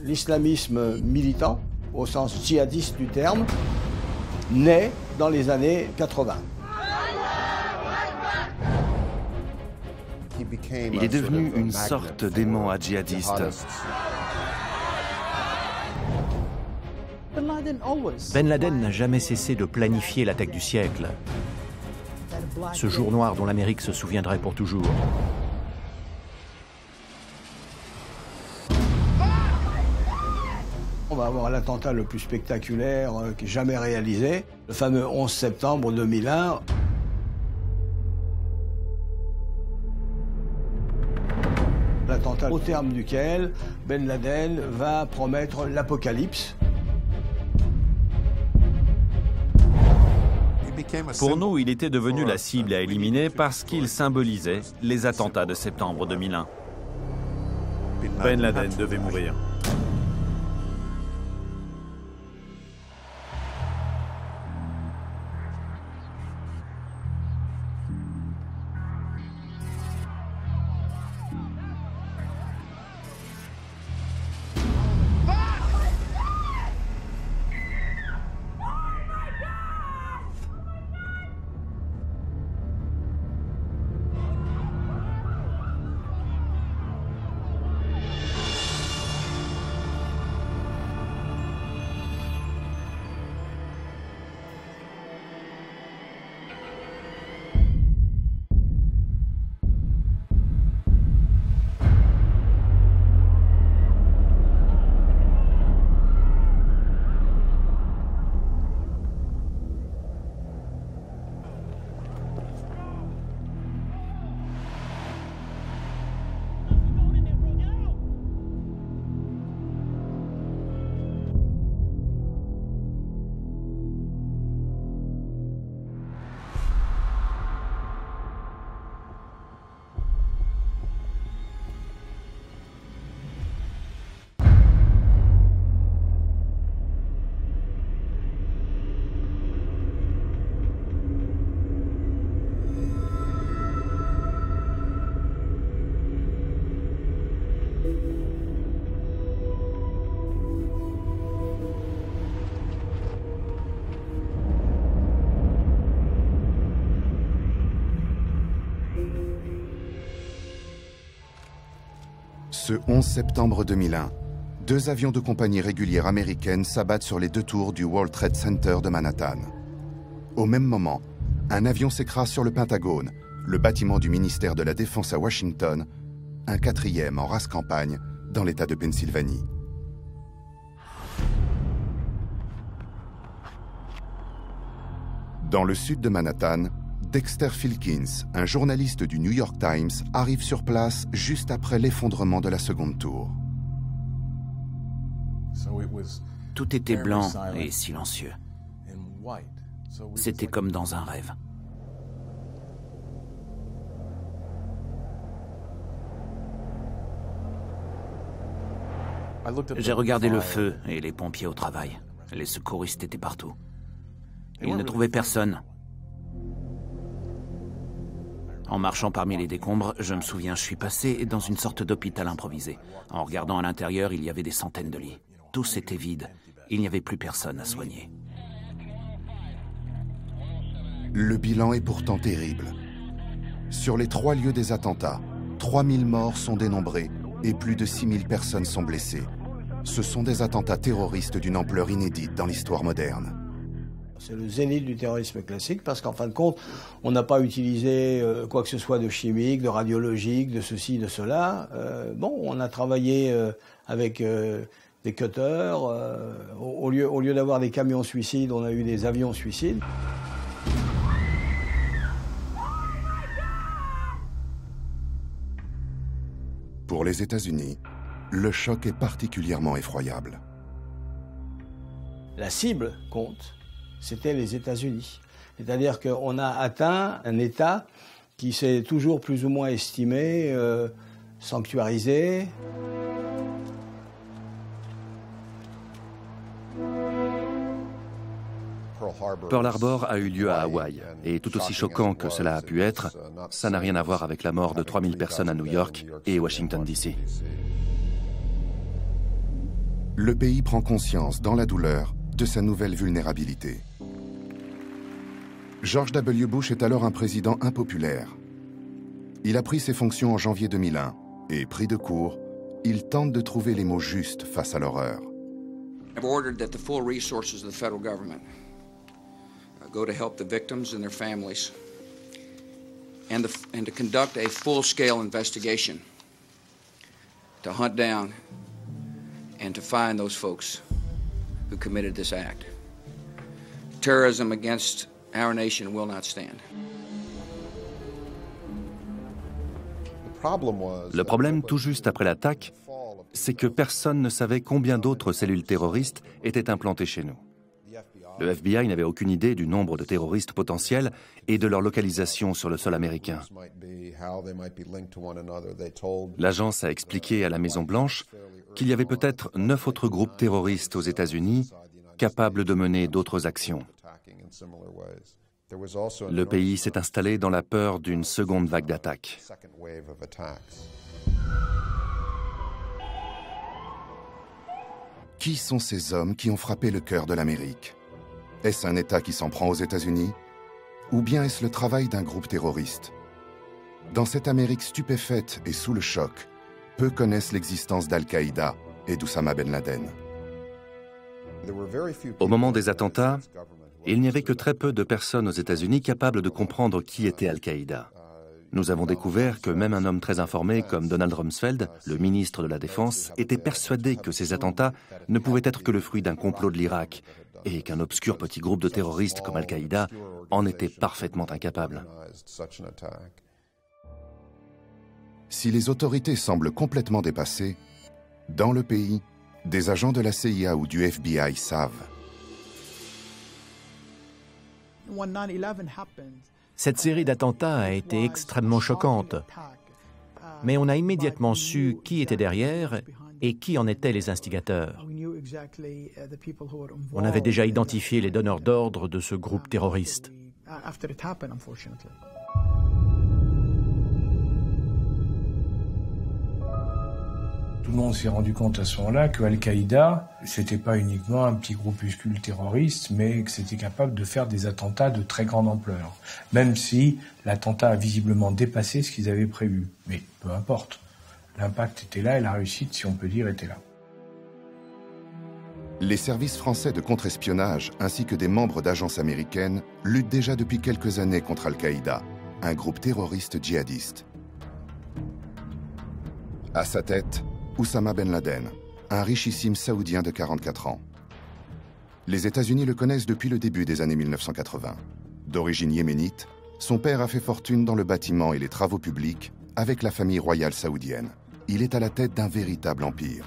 l'islamisme militant, au sens djihadiste du terme, naît dans les années 80. Il est devenu une sorte d'aimant à djihadistes. Ben Laden n'a jamais cessé de planifier l'attaque du siècle. Ce jour noir dont l'Amérique se souviendrait pour toujours. On va avoir l'attentat le plus spectaculaire qui est jamais réalisé, le fameux 11 septembre 2001. L'attentat au terme duquel Ben Laden va promettre l'apocalypse. Pour nous, il était devenu la cible à éliminer parce qu'il symbolisait les attentats de septembre 2001. Ben Laden devait mourir. Ce 11 septembre 2001, 2 avions de compagnie régulière américaine s'abattent sur les 2 tours du World Trade Center de Manhattan. Au même moment, un avion s'écrase sur le Pentagone, le bâtiment du ministère de la Défense à Washington, un 4e en race campagne dans l'État de Pennsylvanie. Dans le sud de Manhattan, Dexter Filkins, un journaliste du New York Times, arrive sur place juste après l'effondrement de la seconde tour. Tout était blanc et silencieux. C'était comme dans un rêve. J'ai regardé le feu et les pompiers au travail. Les secouristes étaient partout. Ils ne trouvaient personne. En marchant parmi les décombres, je me souviens, je suis passé dans une sorte d'hôpital improvisé. En regardant à l'intérieur, il y avait des centaines de lits. Tous étaient vides. Il n'y avait plus personne à soigner. Le bilan est pourtant terrible. Sur les 3 lieux des attentats, 3000 morts sont dénombrés et plus de 6000 personnes sont blessées. Ce sont des attentats terroristes d'une ampleur inédite dans l'histoire moderne. C'est le zénith du terrorisme classique parce qu'en fin de compte, on n'a pas utilisé quoi que ce soit de chimique, de radiologique, de ceci, de cela. On a travaillé avec des cutters. Au lieu d'avoir des camions suicides, on a eu des avions suicides. Pour les États-Unis, le choc est particulièrement effroyable. La cible compte. C'était les États-Unis. C'est-à-dire qu'on a atteint un État qui s'est toujours plus ou moins estimé sanctuarisé. Pearl Harbor a eu lieu à Hawaï, et tout aussi choquant que cela a pu être, ça n'a rien à voir avec la mort de 3000 personnes à New York et Washington, D.C. le pays prend conscience, dans la douleur, de sa nouvelle vulnérabilité. George W. Bush est alors un président impopulaire. Il a pris ses fonctions en janvier 2001 et, pris de court, il tente de trouver les mots justes face à l'horreur. I've ordered that the full resources of the federal government go to help the victims and their families and to conduct a full-scale investigation to hunt down and to find those folks who committed this act. Terrorism against our nation will not stand. Le problème, tout juste après l'attaque, c'est que personne ne savait combien d'autres cellules terroristes étaient implantées chez nous. Le FBI n'avait aucune idée du nombre de terroristes potentiels et de leur localisation sur le sol américain. L'agence a expliqué à la Maison-Blanche qu'il y avait peut-être 9 autres groupes terroristes aux États-Unis capables de mener d'autres actions. Le pays s'est installé dans la peur d'une seconde vague d'attaques. Qui sont ces hommes qui ont frappé le cœur de l'Amérique? Est-ce un État qui s'en prend aux États-Unis? Ou bien est-ce le travail d'un groupe terroriste? Dans cette Amérique stupéfaite et sous le choc, peu connaissent l'existence d'Al-Qaïda et d'Oussama Ben Laden. Au moment des attentats, il n'y avait que très peu de personnes aux États-Unis capables de comprendre qui était Al-Qaïda. Nous avons découvert que même un homme très informé comme Donald Rumsfeld, le ministre de la Défense, était persuadé que ces attentats ne pouvaient être que le fruit d'un complot de l'Irak et qu'un obscur petit groupe de terroristes comme Al-Qaïda en était parfaitement incapable. Si les autorités semblent complètement dépassées, dans le pays, des agents de la CIA ou du FBI savent. Cette série d'attentats a été extrêmement choquante, mais on a immédiatement su qui était derrière et qui en étaient les instigateurs. On avait déjà identifié les donneurs d'ordre de ce groupe terroriste. Tout le monde s'est rendu compte à ce moment-là que Al-Qaïda, c'était pas uniquement un petit groupuscule terroriste, mais que c'était capable de faire des attentats de très grande ampleur. Même si l'attentat a visiblement dépassé ce qu'ils avaient prévu. Mais peu importe. L'impact était là et la réussite, si on peut dire, était là. Les services français de contre-espionnage ainsi que des membres d'agences américaines luttent déjà depuis quelques années contre Al-Qaïda, un groupe terroriste djihadiste. À sa tête, Oussama Ben Laden, un richissime saoudien de 44 ans. Les États-Unis le connaissent depuis le début des années 1980. D'origine yéménite, son père a fait fortune dans le bâtiment et les travaux publics avec la famille royale saoudienne. Il est à la tête d'un véritable empire.